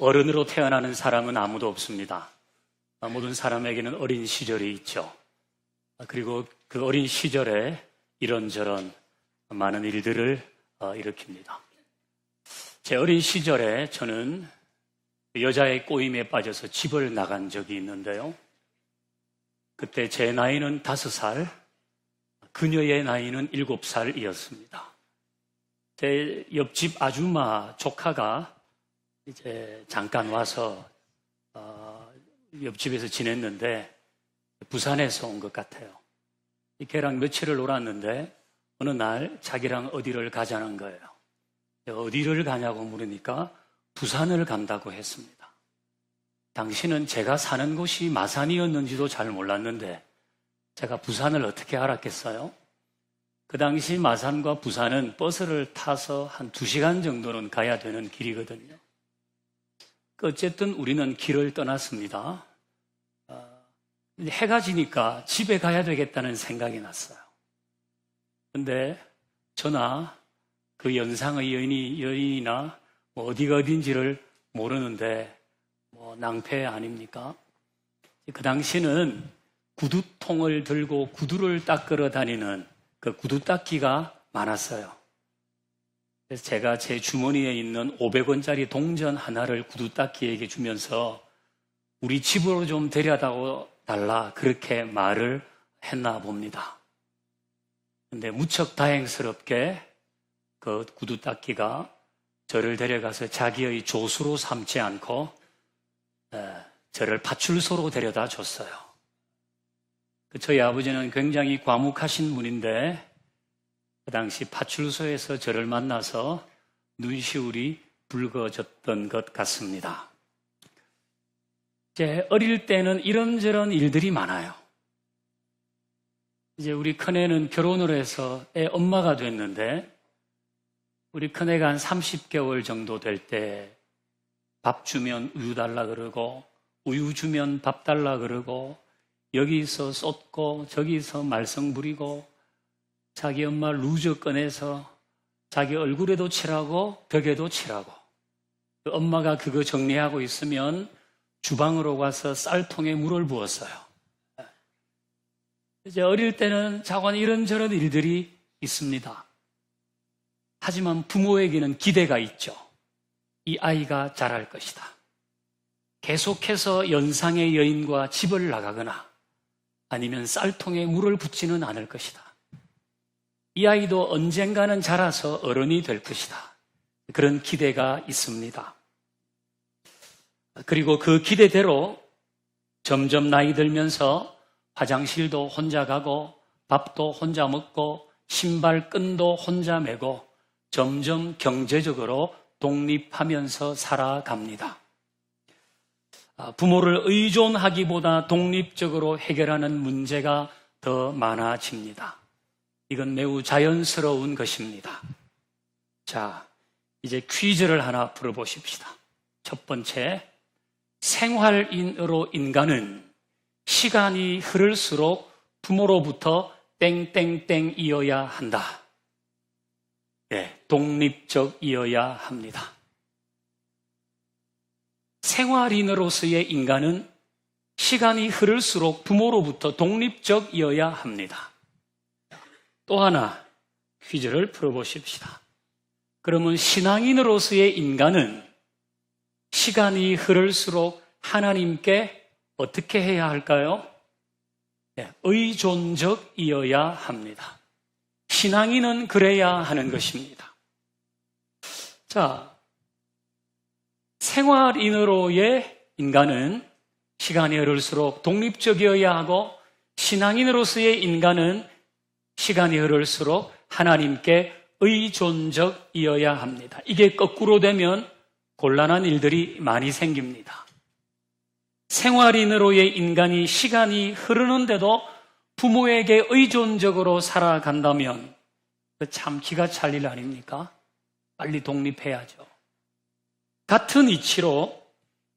어른으로 태어나는 사람은 아무도 없습니다. 모든 사람에게는 어린 시절이 있죠. 그리고 그 어린 시절에 이런저런 많은 일들을 일으킵니다. 제 어린 시절에 저는 여자의 꼬임에 빠져서 집을 나간 적이 있는데요. 그때 제 나이는 5살, 그녀의 나이는 7살이었습니다. 제 옆집 아줌마 조카가 이제 잠깐 와서 옆집에서 지냈는데 부산에서 온 것 같아요. 걔랑 며칠을 놀았는데 어느 날 자기랑 어디를 가자는 거예요. 어디를 가냐고 물으니까 부산을 간다고 했습니다. 당시는 제가 사는 곳이 마산이었는지도 잘 몰랐는데 제가 부산을 어떻게 알았겠어요? 그 당시 마산과 부산은 버스를 타서 한 2시간 정도는 가야 되는 길이거든요. 어쨌든 우리는 길을 떠났습니다. 해가 지니까 집에 가야 되겠다는 생각이 났어요. 근데 저나 그 연상의 여인이나 어디가 어딘지를 모르는데 낭패 아닙니까? 그 당시는 구두통을 들고 구두를 닦으러 다니는 그 구두 닦기가 많았어요. 그래서 제가 제 주머니에 있는 500원짜리 동전 하나를 구두 닦기에게 주면서 우리 집으로 좀 데려다 달라 그렇게 말을 했나 봅니다. 근데 무척 다행스럽게 그 구두 닦기가 저를 데려가서 자기의 조수로 삼지 않고 저를 파출소로 데려다 줬어요. 저희 아버지는 굉장히 과묵하신 분인데 그 당시 파출소에서 저를 만나서 눈시울이 붉어졌던 것 같습니다. 제 어릴 때는 이런저런 일들이 많아요. 이제 우리 큰애는 결혼을 해서 애 엄마가 됐는데 우리 큰애가 한 30개월 정도 될 때 밥 주면 우유 달라 그러고 우유 주면 밥 달라 그러고 여기서 쏟고 저기서 말썽 부리고 자기 엄마 루저 꺼내서 자기 얼굴에도 칠하고 벽에도 칠하고 엄마가 그거 정리하고 있으면 주방으로 가서 쌀통에 물을 부었어요. 이제 어릴 때는 자관 이런저런 일들이 있습니다. 하지만 부모에게는 기대가 있죠. 이 아이가 잘할 것이다. 계속해서 연상의 여인과 집을 나가거나 아니면 쌀통에 물을 붓지는 않을 것이다. 이 아이도 언젠가는 자라서 어른이 될 것이다. 그런 기대가 있습니다. 그리고 그 기대대로 점점 나이 들면서 화장실도 혼자 가고 밥도 혼자 먹고 신발끈도 혼자 매고 점점 경제적으로 독립하면서 살아갑니다. 부모를 의존하기보다 독립적으로 해결하는 문제가 더 많아집니다. 이건 매우 자연스러운 것입니다. 자, 이제 퀴즈를 하나 풀어보십시다. 첫 번째, 생활인으로 인간은 시간이 흐를수록 부모로부터 땡땡땡이어야 한다. 네, 독립적이어야 합니다. 생활인으로서의 인간은 시간이 흐를수록 부모로부터 독립적이어야 합니다. 또 하나 퀴즈를 풀어보십시다. 그러면 신앙인으로서의 인간은 시간이 흐를수록 하나님께 어떻게 해야 할까요? 네, 의존적이어야 합니다. 신앙인은 그래야 하는 것입니다. 자, 생활인으로의 인간은 시간이 흐를수록 독립적이어야 하고 신앙인으로서의 인간은 시간이 흐를수록 하나님께 의존적이어야 합니다. 이게 거꾸로 되면 곤란한 일들이 많이 생깁니다. 생활인으로의 인간이 시간이 흐르는데도 부모에게 의존적으로 살아간다면 참 기가 찰 일 아닙니까? 빨리 독립해야죠. 같은 이치로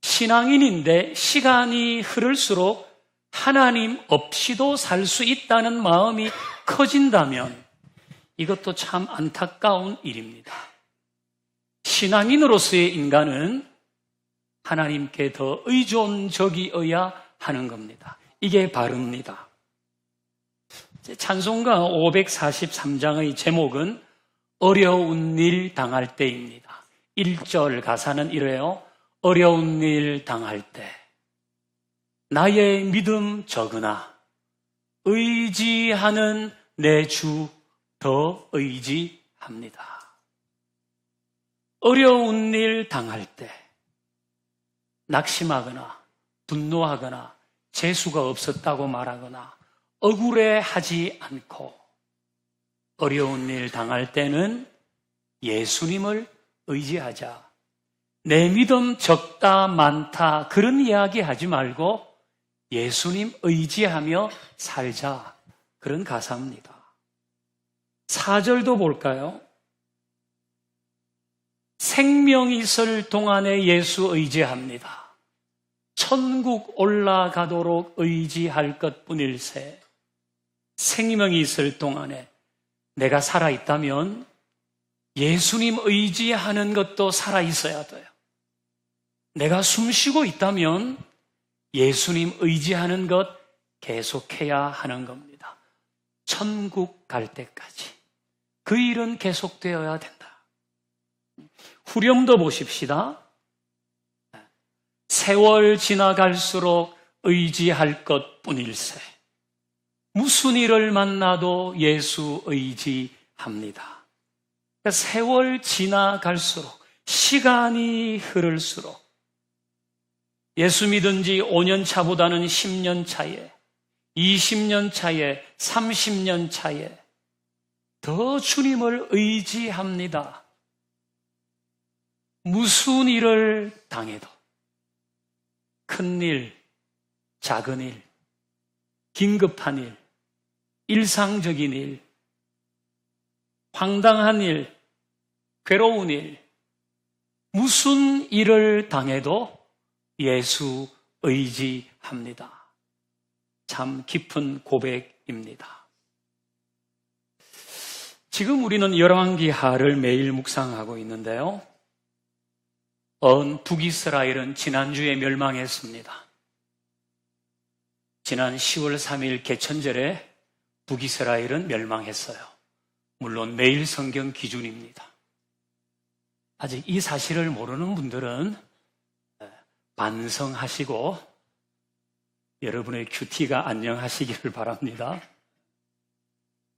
신앙인인데 시간이 흐를수록 하나님 없이도 살 수 있다는 마음이 커진다면 이것도 참 안타까운 일입니다. 신앙인으로서의 인간은 하나님께 더 의존적이어야 하는 겁니다. 이게 바릅니다. 찬송가 543장의 제목은 어려운 일 당할 때입니다. 1절 가사는 이래요. 어려운 일 당할 때 나의 믿음 적으나 의지하는 내 주 더 의지합니다. 어려운 일 당할 때 낙심하거나 분노하거나 재수가 없었다고 말하거나 억울해하지 않고 어려운 일 당할 때는 예수님을 의지하자. 내 믿음 적다 많다 그런 이야기 하지 말고 예수님 의지하며 살자. 그런 가사입니다. 4절도 볼까요? 생명이 있을 동안에 예수 의지합니다. 천국 올라가도록 의지할 것뿐일세. 생명이 있을 동안에 내가 살아있다면 예수님 의지하는 것도 살아있어야 돼요. 내가 숨쉬고 있다면 예수님 의지하는 것 계속해야 하는 겁니다. 천국 갈 때까지. 그 일은 계속되어야 된다. 후렴도 보십시다. 세월 지나갈수록 의지할 것뿐일세. 무슨 일을 만나도 예수 의지합니다. 세월 지나갈수록, 시간이 흐를수록 예수 믿은 지 5년 차보다는 10년 차에, 20년 차에, 30년 차에 더 주님을 의지합니다. 무슨 일을 당해도 큰 일, 작은 일, 긴급한 일, 일상적인 일, 황당한 일, 괴로운 일, 무슨 일을 당해도 예수 의지합니다. 참 깊은 고백입니다. 지금 우리는 열왕기하를 매일 묵상하고 있는데요. 북이스라엘은 지난주에 멸망했습니다. 지난 10월 3일 개천절에 북이스라엘은 멸망했어요. 물론 매일 성경 기준입니다. 아직 이 사실을 모르는 분들은 반성하시고 여러분의 큐티가 안녕하시기를 바랍니다.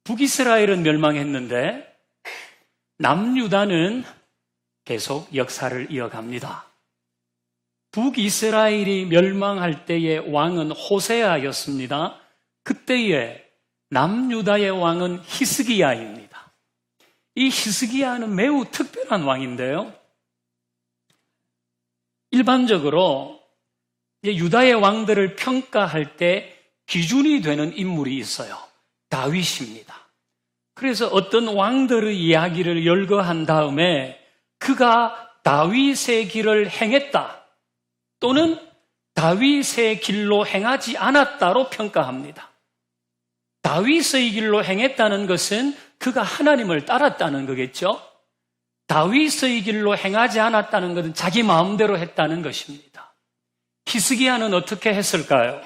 북이스라엘은 멸망했는데 남유다는 계속 역사를 이어갑니다. 북이스라엘이 멸망할 때의 왕은 호세아였습니다. 그때의 남유다의 왕은 히스기야입니다. 이 히스기야는 매우 특별한 왕인데요. 일반적으로 유다의 왕들을 평가할 때 기준이 되는 인물이 있어요. 다윗입니다. 그래서 어떤 왕들의 이야기를 열거한 다음에 그가 다윗의 길을 행했다 또는 다윗의 길로 행하지 않았다로 평가합니다. 다윗의 길로 행했다는 것은 그가 하나님을 따랐다는 거겠죠. 다윗의 길로 행하지 않았다는 것은 자기 마음대로 했다는 것입니다. 히스기야는 어떻게 했을까요?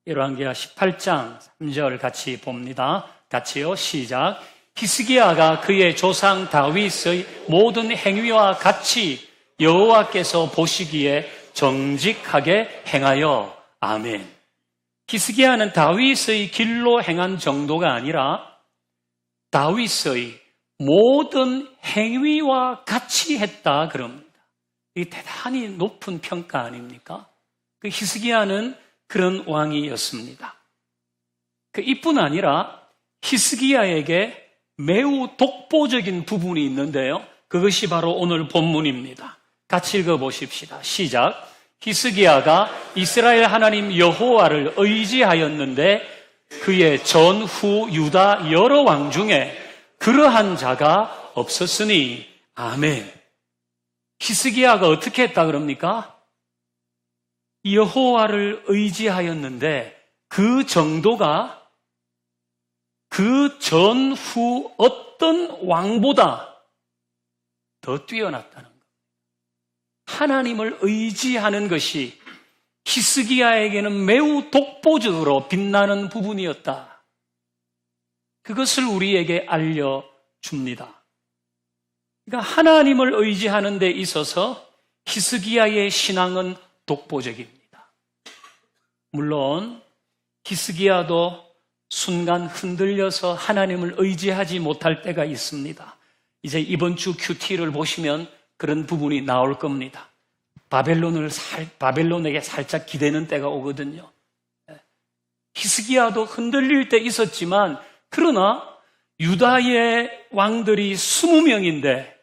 열왕기하 18장 3절 같이 봅니다. 같이요. 시작. 히스기야가 그의 조상 다윗의 모든 행위와 같이 여호와께서 보시기에 정직하게 행하여. 아멘. 히스기야는 다윗의 길로 행한 정도가 아니라 다윗의 모든 행위와 같이 했다 그럽니다. 이게 대단히 높은 평가 아닙니까? 그 히스기야는 그런 왕이었습니다. 이뿐 아니라 히스기야에게 매우 독보적인 부분이 있는데요. 그것이 바로 오늘 본문입니다. 같이 읽어보십시다. 시작. 히스기야가 이스라엘 하나님 여호와를 의지하였는데 그의 전후 유다 여러 왕 중에 그러한 자가 없었으니. 아멘. 히스기야가 어떻게 했다 그럽니까? 여호와를 의지하였는데 그 정도가 그 전후 어떤 왕보다 더 뛰어났다는 것. 하나님을 의지하는 것이 히스기야에게는 매우 독보적으로 빛나는 부분이었다. 그것을 우리에게 알려줍니다. 그러니까 하나님을 의지하는 데 있어서 히스기야의 신앙은 독보적입니다. 물론 히스기야도 순간 흔들려서 하나님을 의지하지 못할 때가 있습니다. 이제 이번 주 큐티를 보시면 그런 부분이 나올 겁니다. 바벨론에게 살짝 기대는 때가 오거든요. 히스기야도 흔들릴 때 있었지만, 그러나 유다의 왕들이 20명인데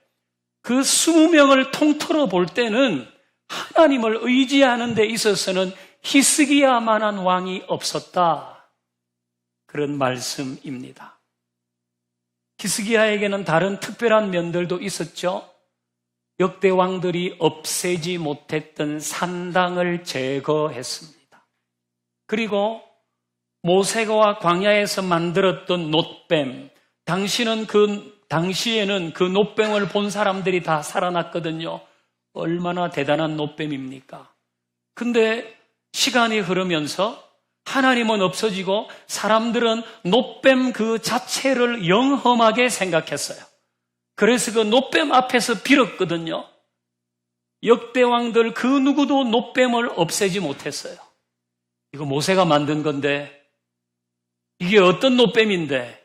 그 20명을 통틀어 볼 때는 하나님을 의지하는 데 있어서는 히스기야만한 왕이 없었다. 그런 말씀입니다. 히스기야에게는 다른 특별한 면들도 있었죠. 역대 왕들이 없애지 못했던 산당을 제거했습니다. 그리고 모세가 광야에서 만들었던 놋뱀, 당시에는 그 놋뱀을 본 사람들이 다 살아났거든요. 얼마나 대단한 놋뱀입니까? 근데 시간이 흐르면서 하나님은 없어지고 사람들은 놋뱀 그 자체를 영험하게 생각했어요. 그래서 그 놋뱀 앞에서 빌었거든요. 역대 왕들 그 누구도 놋뱀을 없애지 못했어요. 이거 모세가 만든 건데, 이게 어떤 놋뱀인데,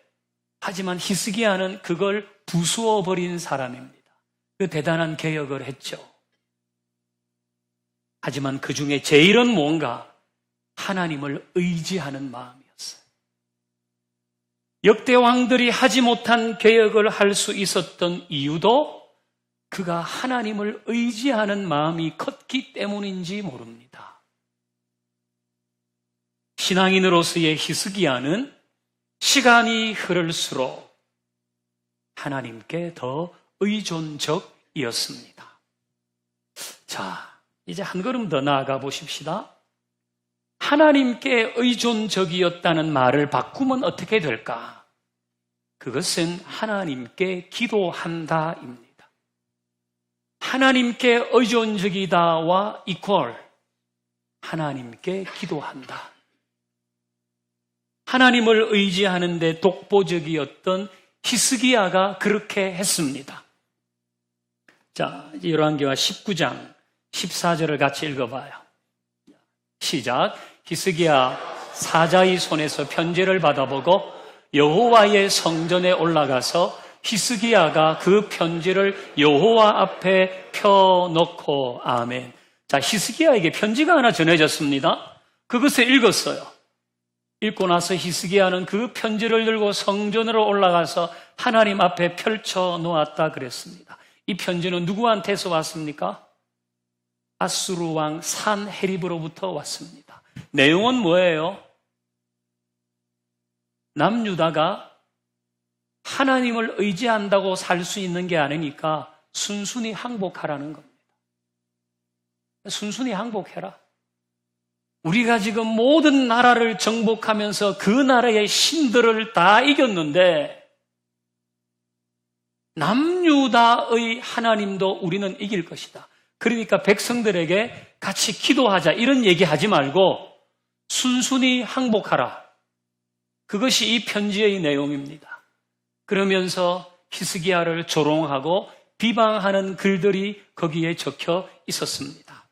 하지만 히스기야는 그걸 부수어 버린 사람입니다. 그 대단한 개혁을 했죠. 하지만 그 중에 제일은 뭔가 하나님을 의지하는 마음이었어요. 역대 왕들이 하지 못한 개혁을 할 수 있었던 이유도 그가 하나님을 의지하는 마음이 컸기 때문인지 모릅니다. 신앙인으로서의 히스기야는 시간이 흐를수록 하나님께 더 의존적이었습니다. 자, 이제 한 걸음 더 나아가 보십시다. 하나님께 의존적이었다는 말을 바꾸면 어떻게 될까? 그것은 하나님께 기도한다입니다. 하나님께 의존적이다와 이퀄, 하나님께 기도한다. 하나님을 의지하는데 독보적이었던 히스기야가 그렇게 했습니다. 자, 열왕기하 19장 14절을 같이 읽어봐요. 시작. 히스기야 사자의 손에서 편지를 받아보고 여호와의 성전에 올라가서 히스기야가 그 편지를 여호와 앞에 펴놓고, 아멘. 자, 히스기야에게 편지가 하나 전해졌습니다. 그것을 읽었어요. 읽고 나서 히스기야는 그 편지를 들고 성전으로 올라가서 하나님 앞에 펼쳐 놓았다 그랬습니다. 이 편지는 누구한테서 왔습니까? 아수르 왕 산헤립으로부터 왔습니다. 내용은 뭐예요? 남유다가 하나님을 의지한다고 살 수 있는 게 아니니까 순순히 항복하라는 겁니다. 순순히 항복해라. 우리가 지금 모든 나라를 정복하면서 그 나라의 신들을 다 이겼는데 남유다의 하나님도 우리는 이길 것이다. 그러니까 백성들에게 같이 기도하자, 이런 얘기하지 말고 순순히 항복하라. 그것이 이 편지의 내용입니다. 그러면서 히스기야를 조롱하고 비방하는 글들이 거기에 적혀 있었습니다.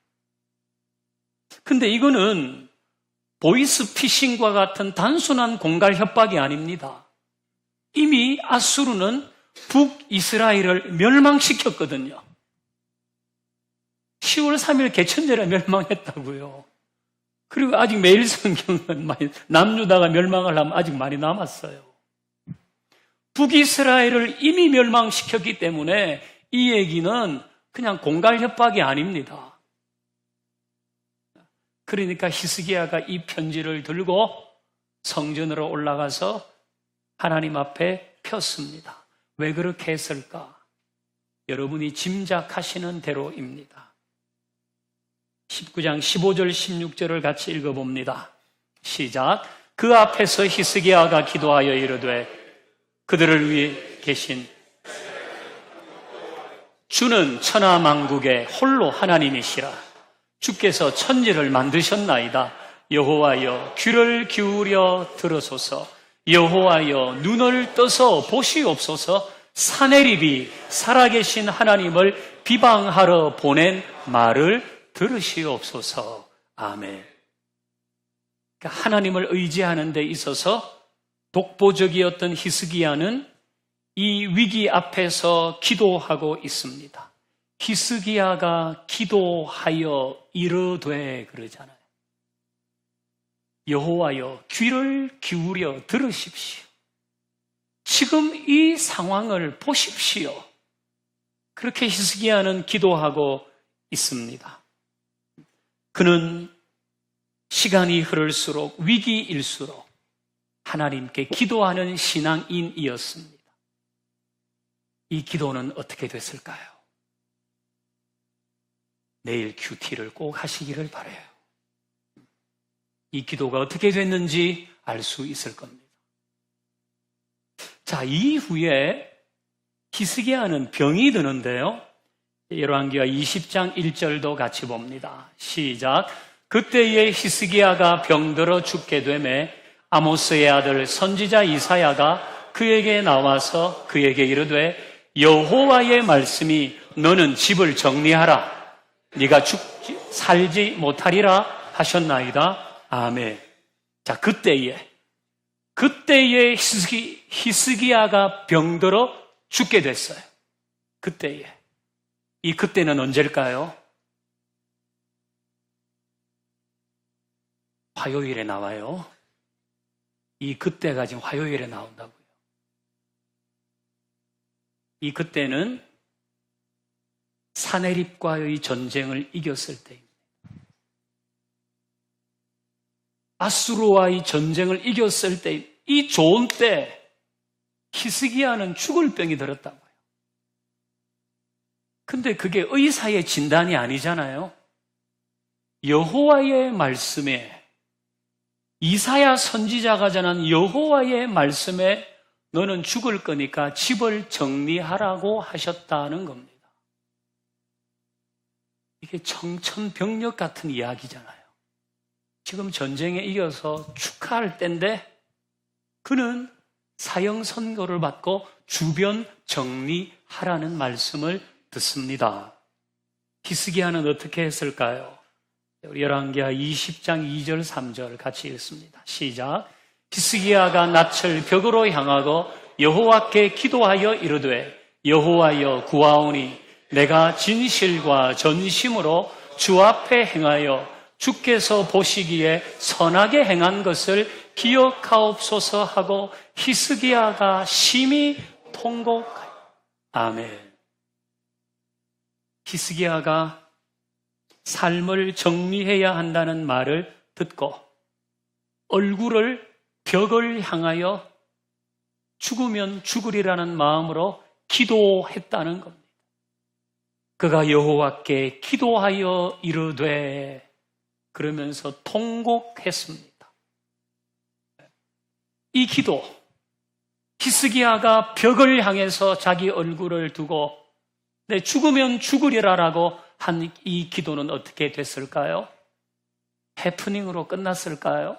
근데 이거는 보이스피싱과 같은 단순한 공갈 협박이 아닙니다. 이미 아수르는 북이스라엘을 멸망시켰거든요. 10월 3일 개천절에 멸망했다고요. 그리고 아직 매일 성경은 남유다가 멸망을 하면 아직 많이 남았어요. 북이스라엘을 이미 멸망시켰기 때문에 이 얘기는 그냥 공갈 협박이 아닙니다. 그러니까 히스기야가 이 편지를 들고 성전으로 올라가서 하나님 앞에 폈습니다. 왜 그렇게 했을까? 여러분이 짐작하시는 대로입니다. 19장 15절 16절을 같이 읽어봅니다. 시작. 그 앞에서 히스기야가 기도하여 이르되 그들을 위해 계신 주는 천하만국의 홀로 하나님이시라. 주께서 천지를 만드셨나이다. 여호와여 귀를 기울여 들으소서. 여호와여 눈을 떠서 보시옵소서. 사내립이 살아계신 하나님을 비방하러 보낸 말을 들으시옵소서. 아멘. 그러니까 하나님을 의지하는 데 있어서 독보적이었던 히스기야는 이 위기 앞에서 기도하고 있습니다. 히스기야가 기도하여 이르되 그러잖아요. 여호와여 귀를 기울여 들으십시오. 지금 이 상황을 보십시오. 그렇게 히스기야는 기도하고 있습니다. 그는 시간이 흐를수록 위기일수록 하나님께 기도하는 신앙인이었습니다. 이 기도는 어떻게 됐을까요? 내일 큐티를 꼭 하시기를 바라요. 이 기도가 어떻게 됐는지 알 수 있을 겁니다. 자, 이후에 히스기야는 병이 드는데요. 열왕기하 20장 1절도 같이 봅니다. 시작. 그때에 히스기야가 병들어 죽게 되매 아모스의 아들 선지자 이사야가 그에게 나와서 그에게 이르되 여호와의 말씀이 너는 집을 정리하라. 네가 살지 못하리라 하셨나이다. 아멘. 자, 그때에 히스기야가 병들어 죽게 됐어요. 그때에. 이 그때는 언제일까요? 화요일에 나와요. 이 그때가 지금 화요일에 나온다고요. 이 그때는 사내립과의 전쟁을 이겼을 때입니다. 아수르와의 전쟁을 이겼을 때, 이 좋은 때 히스기야는 죽을 병이 들었다고요. 근데 그게 의사의 진단이 아니잖아요. 여호와의 말씀에, 이사야 선지자가 전한 여호와의 말씀에 너는 죽을 거니까 집을 정리하라고 하셨다는 겁니다. 이게 청천벽력 같은 이야기잖아요. 지금 전쟁에 이겨서 축하할 때인데 그는 사형 선고를 받고 주변 정리하라는 말씀을 듣습니다. 히스기야는 어떻게 했을까요? 열왕기하 20장 2절 3절 같이 읽습니다. 시작. 히스기야가 낯을 벽으로 향하고 여호와께 기도하여 이르되 여호와여 구하오니 내가 진실과 전심으로 주 앞에 행하여 주께서 보시기에 선하게 행한 것을 기억하옵소서 하고 히스기야가 심히 통곡하여. 아멘. 히스기야가 삶을 정리해야 한다는 말을 듣고 얼굴을 벽을 향하여 죽으면 죽으리라는 마음으로 기도했다는 겁니다. 그가 여호와께 기도하여 이르되 그러면서 통곡했습니다. 이 기도, 히스기야가 벽을 향해서 자기 얼굴을 두고 내 죽으면 죽으리라라고 한 이 기도는 어떻게 됐을까요? 해프닝으로 끝났을까요?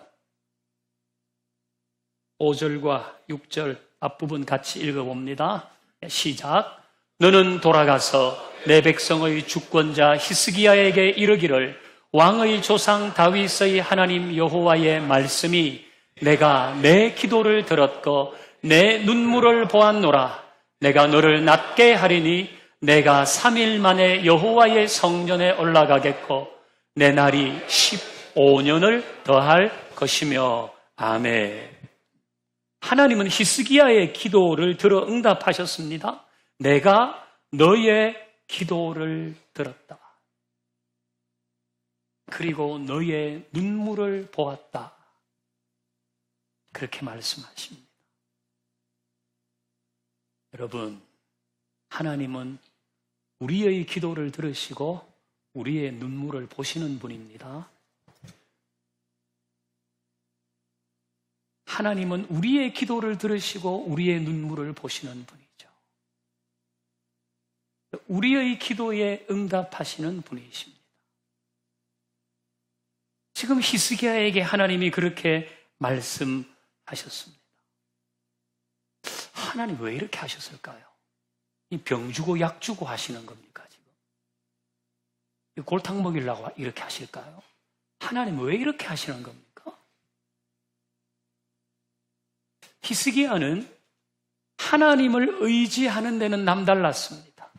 5절과 6절 앞부분 같이 읽어봅니다. 시작. 너는 돌아가서 내 백성의 주권자 히스기야에게 이르기를 왕의 조상 다윗의 하나님 여호와의 말씀이 내가 내 기도를 들었고 내 눈물을 보았노라. 내가 너를 낫게 하리니 내가 3일 만에 여호와의 성전에 올라가겠고 내 날이 15년을 더할 것이며. 아멘. 하나님은 히스기야의 기도를 들어 응답하셨습니다. 내가 너의 기도를 들었다. 그리고 너의 눈물을 보았다. 그렇게 말씀하십니다. 여러분, 하나님은 우리의 기도를 들으시고 우리의 눈물을 보시는 분입니다. 하나님은 우리의 기도를 들으시고 우리의 눈물을 보시는 분이죠. 우리의 기도에 응답하시는 분이십니다. 지금 히스기야에게 하나님이 그렇게 말씀하셨습니다. 하나님 왜 이렇게 하셨을까요? 이 병 주고 약 주고 하시는 겁니까, 지금? 골탕 먹이려고 이렇게 하실까요? 하나님 왜 이렇게 하시는 겁니까? 히스기야는 하나님을 의지하는 데는 남달랐습니다.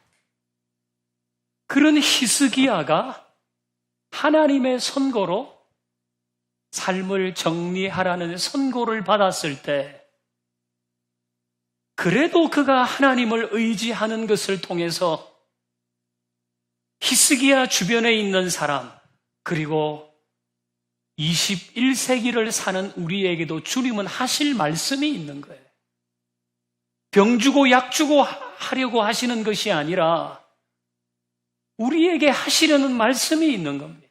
그런 히스기야가 하나님의 선고로 삶을 정리하라는 선고를 받았을 때 그래도 그가 하나님을 의지하는 것을 통해서 히스기야 주변에 있는 사람 그리고 21세기를 사는 우리에게도 주님은 하실 말씀이 있는 거예요. 병 주고 약 주고 하려고 하시는 것이 아니라 우리에게 하시려는 말씀이 있는 겁니다.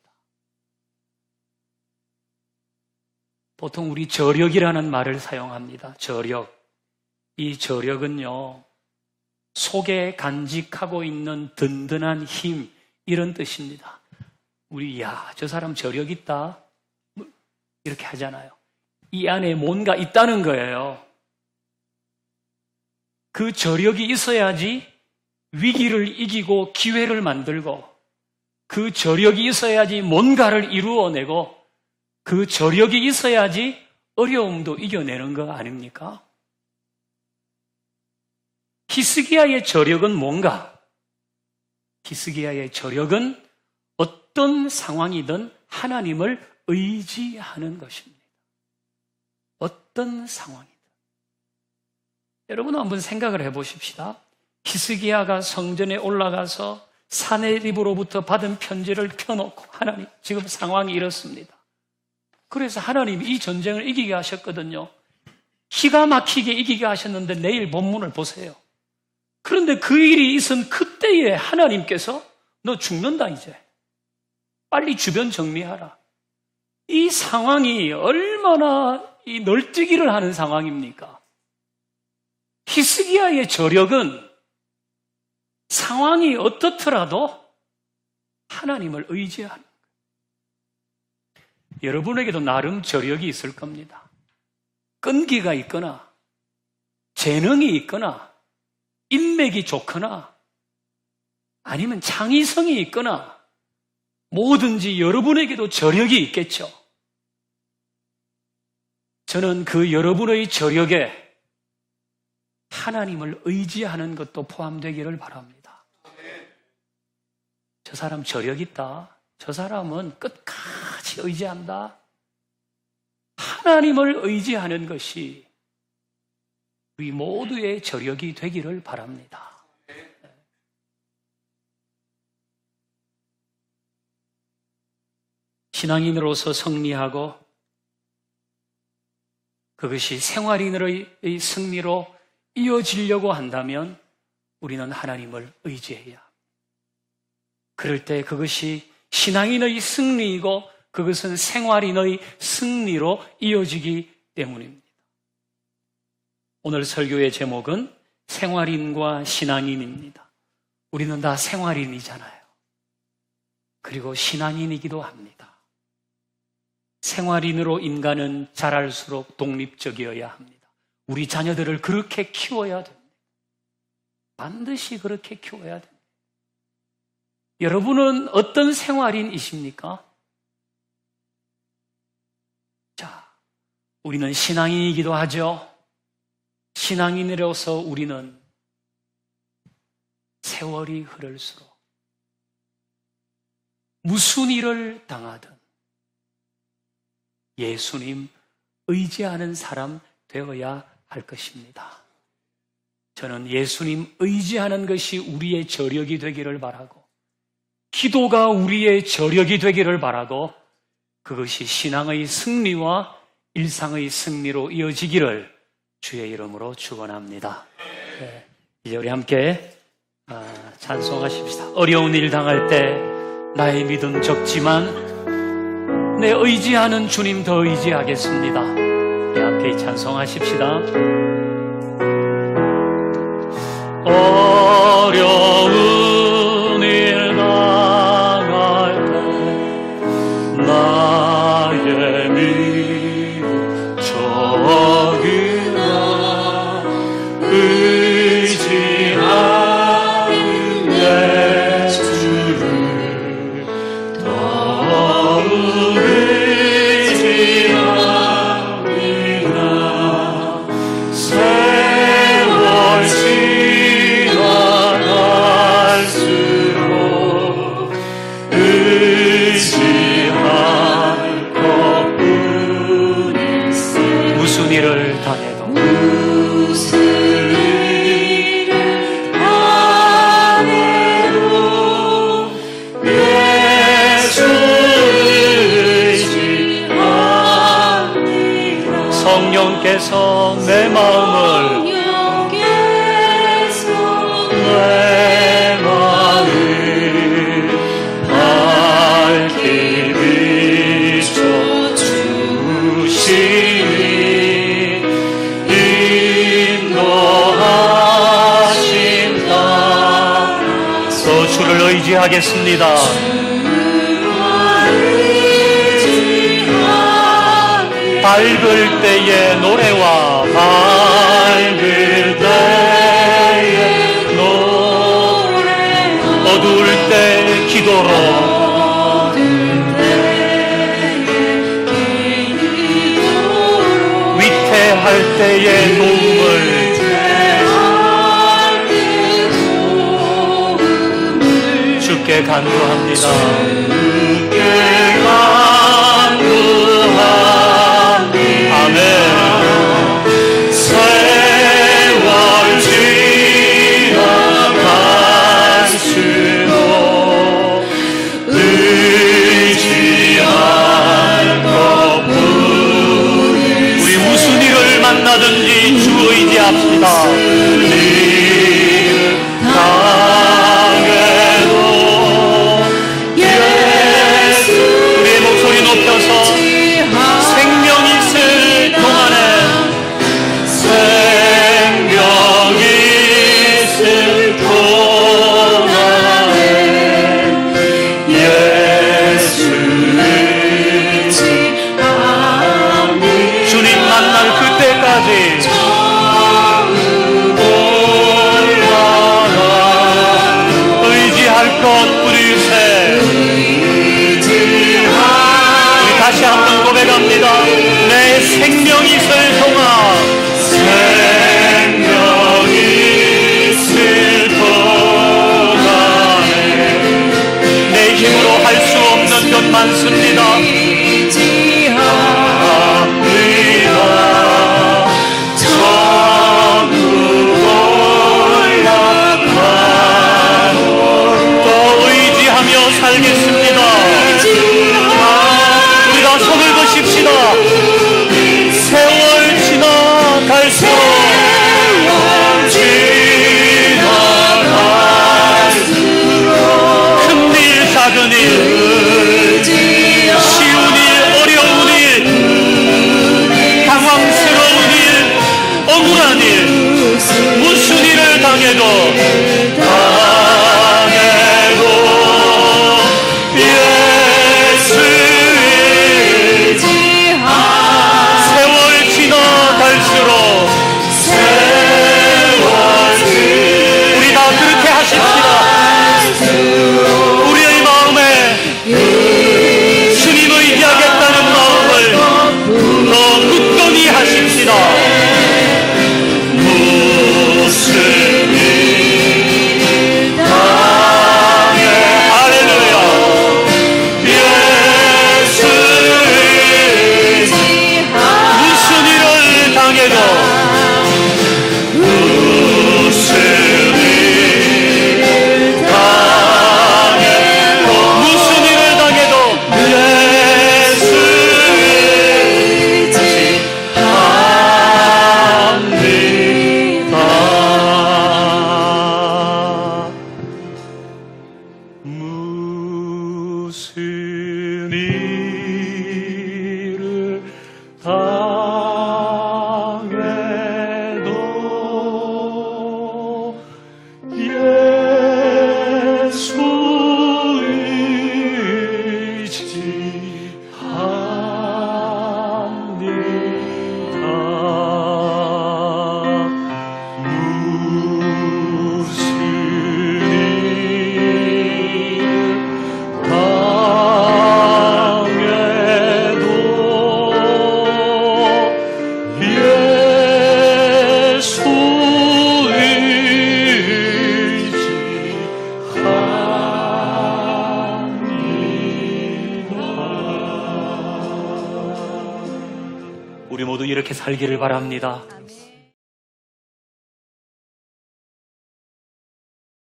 보통 우리 저력이라는 말을 사용합니다. 저력. 이 저력은요, 속에 간직하고 있는 든든한 힘, 이런 뜻입니다. 우리, 저 사람 저력 있다. 이렇게 하잖아요. 이 안에 뭔가 있다는 거예요. 그 저력이 있어야지 위기를 이기고 기회를 만들고, 그 저력이 있어야지 뭔가를 이루어내고, 그 저력이 있어야지 어려움도 이겨내는 거 아닙니까? 히스기야의 저력은 뭔가? 히스기야의 저력은 어떤 상황이든 하나님을 의지하는 것입니다. 어떤 상황이든. 여러분 한번 생각을 해보십시다. 히스기야가 성전에 올라가서 사내립으로부터 받은 편지를 펴놓고 하나님 지금 상황이 이렇습니다. 그래서 하나님이 이 전쟁을 이기게 하셨거든요. 기가 막히게 이기게 하셨는데 내일 본문을 보세요. 그런데 그 일이 있은 그때에 하나님께서 너 죽는다 이제. 빨리 주변 정리하라. 이 상황이 얼마나 이 널뛰기를 하는 상황입니까? 히스기야의 저력은 상황이 어떻더라도 하나님을 의지하는 거예요. 여러분에게도 나름 저력이 있을 겁니다. 끈기가 있거나 재능이 있거나 인맥이 좋거나 아니면 창의성이 있거나 뭐든지 여러분에게도 저력이 있겠죠. 저는 그 여러분의 저력에 하나님을 의지하는 것도 포함되기를 바랍니다. 저 사람 저력 있다. 저 사람은 끝까지 의지한다. 하나님을 의지하는 것이 우리 모두의 저력이 되기를 바랍니다. 신앙인으로서 승리하고 그것이 생활인으로의 승리로 이어지려고 한다면 우리는 하나님을 의지해야 합니다. 그럴 때 그것이 신앙인의 승리이고 그것은 생활인의 승리로 이어지기 때문입니다. 오늘 설교의 제목은 생활인과 신앙인입니다. 우리는 다 생활인이잖아요. 그리고 신앙인이기도 합니다. 생활인으로 인간은 자랄수록 독립적이어야 합니다. 우리 자녀들을 그렇게 키워야 됩니다. 반드시 그렇게 키워야 됩니다. 여러분은 어떤 생활인이십니까? 자, 우리는 신앙인이기도 하죠. 신앙인으로서 우리는 세월이 흐를수록 무슨 일을 당하든 예수님 의지하는 사람 되어야 할 것입니다. 저는 예수님 의지하는 것이 우리의 저력이 되기를 바라고 기도가 우리의 저력이 되기를 바라고 그것이 신앙의 승리와 일상의 승리로 이어지기를 주의 이름으로 축원합니다. 네, 이제 우리 함께 찬송하십시다. 어려운 일 당할 때 나의 믿음 적지만 내 의지하는 주님 더 의지하겠습니다. 네, 함께 찬송하십시다. 어려운 성령께서 내 마음을 밝히 비춰주시니 인도하신다. 또 주를 의지하겠습니다. 밝을 때의 노래와 밝을 때의 노래, 어두울 때 기도로, 위태할 때의 도움을, 주께 간구합니다. 아멘. 세월 지나갈수록 의지할 것뿐. 우리 무슨 일을 만나든지 주 의지합시다. 당해도 예수. 우리의 목소리 높여서 생명이 있을 동안에, 생명이 있을 동안에 예수를 주님 만날 그때까지 의지할 것 뿌리세. 우리 다시 한번 고백합니다. 내 생명이 있을 동안, 생명이 있을 동안에 내 힘으로 할 수 없는 것 많습니다. 또 의지하며 살겠습니다. 우리가 손을 드십시다. 세월 지나갈수록 큰일 작은 일, 쉬운 일 어려운 일, 당황스러운 일 억울한 일, 무슨 일을 당해도 예수 세월 지나갈수록 우리 다 그렇게 하십시다. 우리의 마음에 주님을 의지하겠다는 마음을 더 굳건히 하십시다. 무슨 일 당해, 할렐루야. 예수 무슨 일을 당해도, 무슨 일 당해도, 무슨 일을 당해도 예수 의지합니다. 무슨 일을 당해도 예수 우리 모두 이렇게 살기를 바랍니다.